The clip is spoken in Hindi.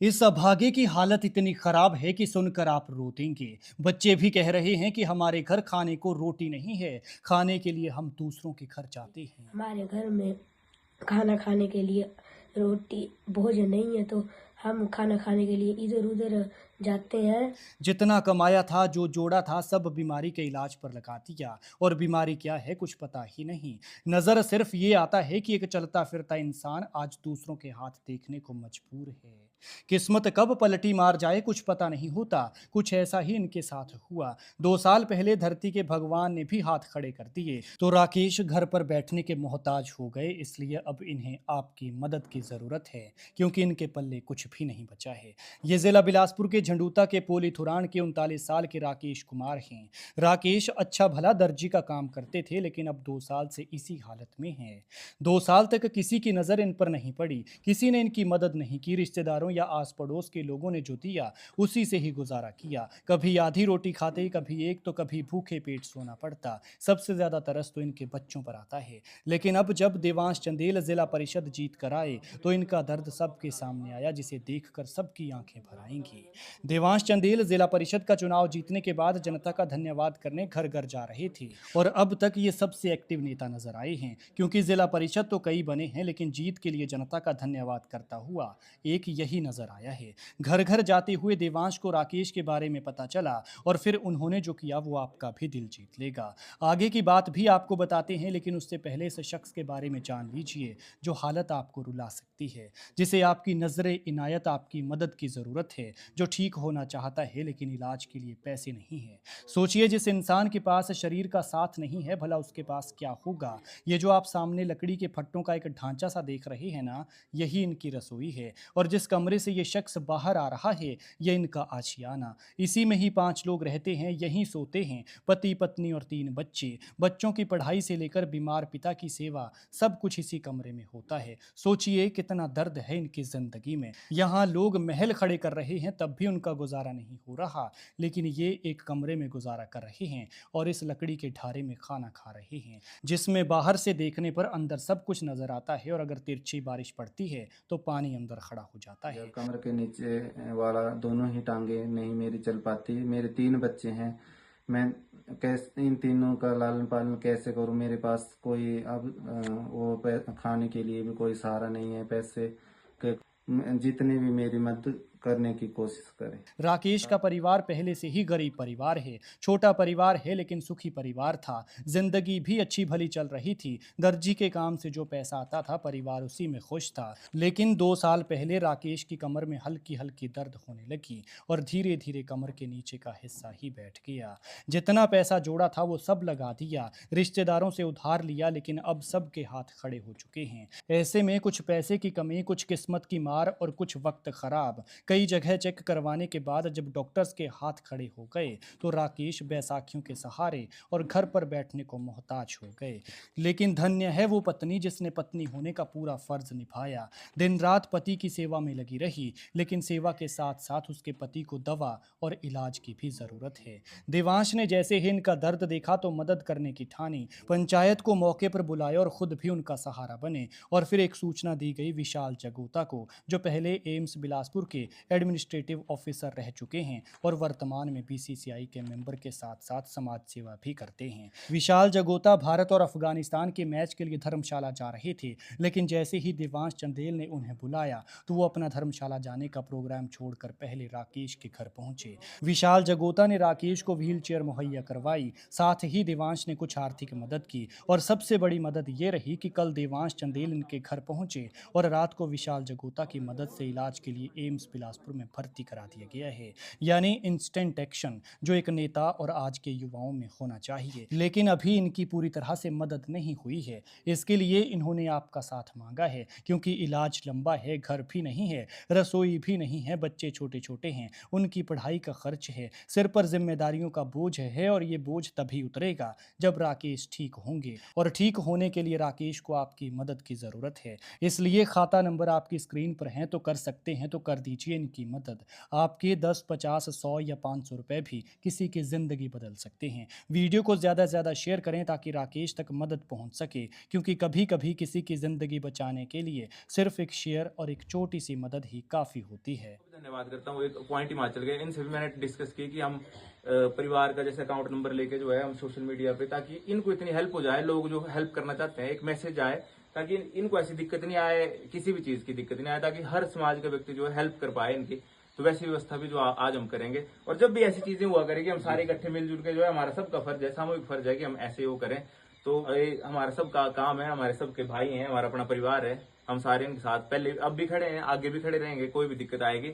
इस अभागे की हालत इतनी खराब है कि सुनकर आप रो देंगे। बच्चे भी कह रहे हैं कि हमारे घर खाने को रोटी नहीं है, खाने के लिए हम दूसरों के घर जाते हैं। हमारे घर में खाना खाने के लिए रोटी भोजन नहीं है, तो हम खाना खाने के लिए इधर-उधर जाते हैं। जितना कमाया था, जो जोड़ा था, सब बीमारी के इलाज पर लगा दिया और बीमारी क्या है कुछ पता ही नहीं। नज़र सिर्फ ये आता है कि एक चलता फिरता इंसान आज दूसरों के हाथ देखने को मजबूर है। किस्मत कब पलटी मार जाए कुछ पता नहीं होता। कुछ ऐसा ही इनके साथ हुआ। 2 साल पहले धरती के भगवान ने भी हाथ खड़े कर दिए तो राकेश घर पर बैठने के मोहताज हो गए। इसलिए अब इन्हें आपकी मदद की ज़रूरत है, क्योंकि इनके पल्ले कुछ भी नहीं बचा है। ये जिला बिलासपुर के झंडूता के पोलीथुरान के 39 साल के राकेश कुमार हैं। राकेश अच्छा भला दर्जी का काम करते थे, लेकिन अब 2 साल से इसी हालत में हैं। 2 साल तक किसी की नज़र इन पर नहीं पड़ी, किसी ने इनकी मदद नहीं की। रिश्तेदारों या आस पड़ोस के लोगों ने जो दिया उसी से ही गुजारा किया। कभी आधी रोटी खाते, कभी एक, तो कभी भूखे पेट सोना पड़ता। सबसे ज्यादा तरस तो इनके बच्चों पर आता है। लेकिन अब जब देवांश चंदेल जिला परिषद जीत कर आए तो इनका दर्द सबके सामने आया, जिसे देखकर सबकी आंखें भर आएंगी। देवांश चंदेल जिला परिषद का चुनाव जीतने के बाद जनता का धन्यवाद करने घर घर जा रहे थे और अब तक ये सबसे एक्टिव नेता नजर आए हैं, क्योंकि जिला परिषद तो कई बने हैं, लेकिन जीत के लिए जनता का धन्यवाद करता हुआ एक यही नजर आया है। घर घर जाते हुए देवांश को राकेश के बारे में पता चला और फिर उन्होंने जो किया वो आपका भी दिल जीत लेगा। आगे की बात भी आपको बताते हैं, लेकिन उससे पहले इस शख्स के बारे में जान लीजिए जो हालत आपको रुला सकती है, जिसे आपकी नजर इनायत, आपकी मदद की ज़रूरत है, जो ठीक होना चाहता है लेकिन इलाज के लिए पैसे नहीं है। सोचिए, जिस इंसान के पास शरीर का साथ नहीं है, भला उसके पास क्या होगा। ये जो आप सामने लकड़ी के फट्टों का एक ढांचा सा देख रहे हैं ना, यही इनकी रसोई है। और जिस कमरे से ये शख्स बाहर आ रहा है, ये इनका आशियाना। इसी में ही 5 लोग रहते हैं, यहीं सोते हैं, पति पत्नी और 3 बच्चे। बच्चों की पढ़ाई से लेकर बीमार पिता की सेवा, सब कुछ इसी कमरे में होता है। सोचिए कितना दर्द है इनकी जिंदगी में। यहाँ लोग महल खड़े कर रहे हैं तब भी उनका गुजारा नहीं हो रहा, लेकिन ये एक कमरे में गुजारा कर रहे हैं और इस लकड़ी के ढारे में खाना खा रहे हैं, जिसमें बाहर से देखने पर अंदर सब कुछ नजर आता है और अगर तिरछी बारिश पड़ती है तो पानी अंदर खड़ा हो जाता या है। कमर के नीचे वाला दोनों ही टांगे नहीं मेरी चल पाती। मेरे 3 बच्चे हैं। मैं कैसे इन तीनों का लालन पालन कैसे करूं? मेरे पास कोई अब खाने के लिए भी कोई सहारा नहीं है। पैसे के जितने भी मेरी मदद करने की कोशिश करें। राकेश का परिवार पहले से ही गरीब परिवार है, छोटा परिवार है लेकिन सुखी परिवार था। जिंदगी भी अच्छी भली चल रही थी। दर्जी के काम से जो पैसा आता था परिवार उसी में खुश था। लेकिन 2 साल पहले राकेश की कमर में हल्की हल्की दर्द होने लगी और धीरे धीरे कमर के नीचे का हिस्सा ही बैठ गया। जितना पैसा जोड़ा था वो सब लगा दिया, रिश्तेदारों से उधार लिया, लेकिन अब सबके हाथ खड़े हो चुके हैं। ऐसे में कुछ पैसे की कमी, कुछ किस्मत की मार और कुछ वक्त खराब। कई जगह चेक करवाने के बाद जब डॉक्टर्स के हाथ खड़े हो गए तो राकेश बैसाखियों के सहारे और घर पर बैठने को मोहताज हो गए। लेकिन धन्य है वो पत्नी जिसने पत्नी होने का पूरा फर्ज निभाया। दिन रात पति की सेवा में लगी रही, लेकिन सेवा के साथ साथ उसके पति को दवा और इलाज की भी जरूरत है। देवांश ने जैसे ही इनका दर्द देखा तो मदद करने की ठानी, पंचायत को मौके पर बुलाया और खुद भी उनका सहारा बने। और फिर एक सूचना दी गई विशाल जगोता को, जो पहले एम्स बिलासपुर के एडमिनिस्ट्रेटिव ऑफिसर रह चुके हैं और वर्तमान में बीसीसीआई के मेंबर के साथ साथ समाज सेवा भी करते हैं। विशाल जगोता भारत और अफगानिस्तान के मैच के लिए धर्मशाला जा रहे थे, लेकिन जैसे ही देवांश चंदेल ने उन्हें बुलाया तो वो अपना धर्मशाला जाने का प्रोग्राम छोड़कर पहले राकेश के घर पहुंचे। विशाल जगोता ने राकेश को व्हील चेयर मुहैया करवाई, साथ ही देवांश ने कुछ आर्थिक मदद की और सबसे बड़ी मदद ये रही कि कल देवांश चंदेल इनके घर पहुंचे और रात को विशाल जगोता की मदद से इलाज के लिए एम्स बिलासपुर में भर्ती करा दिया गया है। यानी इंस्टेंट एक्शन, जो एक नेता और आज के युवाओं में होना चाहिए। लेकिन अभी इनकी पूरी तरह से मदद नहीं हुई है। इसके लिए इन्होंने आपका साथ मांगा है, क्योंकि इलाज लंबा है, घर भी नहीं है, रसोई भी नहीं है, बच्चे छोटे छोटे हैं, उनकी पढ़ाई का खर्च है, सिर पर जिम्मेदारियों का बोझ है और ये बोझ तभी उतरेगा जब राकेश ठीक होंगे। और ठीक होने के लिए राकेश को आपकी मदद की जरूरत है। इसलिए खाता नंबर आपकी स्क्रीन पर है तो कर सकते हैं तो कर दीजिए, कीजिए इनकी मदद। आपके 10, 50, 100 या 500 रुपए भी किसी की ज़िंदगी बदल सकते हैं। वीडियो को ज़्यादा से ज़्यादा शेयर करें ताकि राकेश तक मदद पहुंच सके, क्योंकि कभी-कभी किसी की ज़िंदगी बचाने के लिए सिर्फ एक शेयर और एक छोटी सी मदद ही काफ़ी होती है। धन्यवाद करता हूँ। एक पॉइंट हिमाचल के इनसे भी मैंने डिस्कस की कि हम परिवार का जैसे अकाउंट नंबर लेके जो है हम सोशल मीडिया पे, ताकि इनको इतनी हेल्प हो जाए, लोग जो हेल्प करना चाहते हैं एक मैसेज आए, ताकि इनको ऐसी दिक्कत नहीं आए, किसी भी चीज की दिक्कत नहीं आए, ताकि हर समाज का व्यक्ति जो है हेल्प कर पाए इनकी। तो वैसी व्यवस्था भी जो आज हम करेंगे, और जब भी ऐसी चीजें हुआ करेंगे हम सारे इकट्ठे मिलजुल के जो है, हमारा सबका फर्ज है, सामूहिक फर्ज है कि हम ऐसे वो करें। तो ये हमारा सबका काम है, हमारे सबके भाई हैं, हमारा अपना परिवार है, हम सारे इनके साथ पहले अब भी खड़े हैं, आगे भी खड़े रहेंगे, कोई भी दिक्कत आएगी